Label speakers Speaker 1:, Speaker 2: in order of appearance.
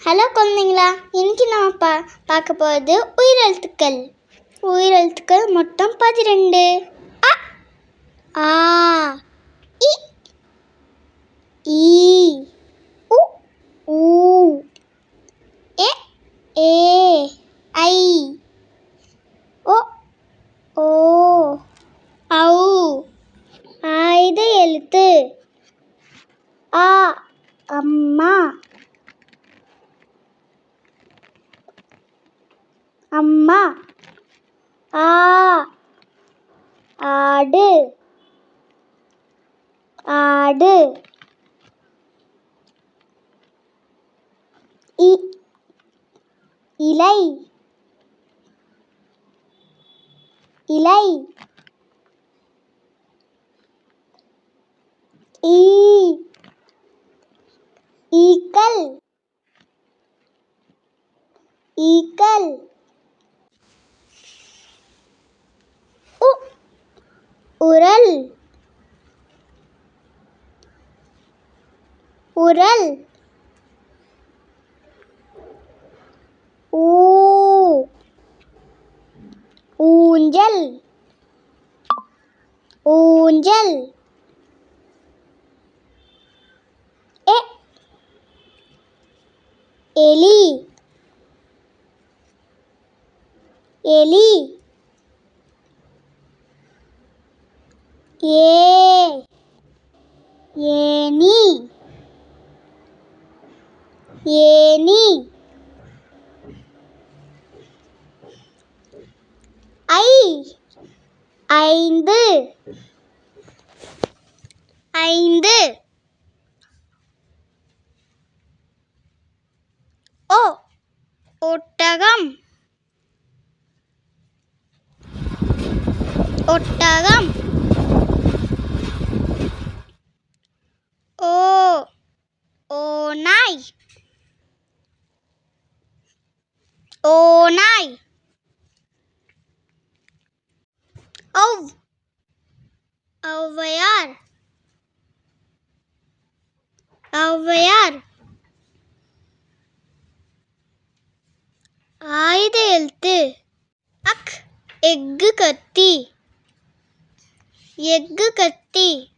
Speaker 1: Hello குழந்தைங்களா, இன்னைக்கு நம்ம பார்க்க போகிறது உயிரெழுத்துக்கள். உயிரெழுத்துக்கள் மொத்தம் 12. அ, ஆ, இ, ஈ, உ, ஊ, எ, ஏ, ஐ, ஒ, ஓ, ஔ. ஆயுத எழுத்து. ஆ, அம்மா. அம்மா. ஆ, ஆடு. ஆடு. இ, இலை. இலை. ஈ, ஈக்கள். ஈக்கள். உ, உரல். உரல். ஊ, ஊஞ்சல். ஊஞ்சல். எ, எலி. எலி. ஏ, ஏனி. ஏனி. ஐ, ஐந்து. ஐந்து. ஓ, ஒட்டகம். ஒட்டகம். ஓ, ஓநாய். ஓநாய். ஔ, ஔவையார். ஔவையார். ஆயுத எழுத்து. அக், எக்கு கத்தி. எக்கு கத்தி.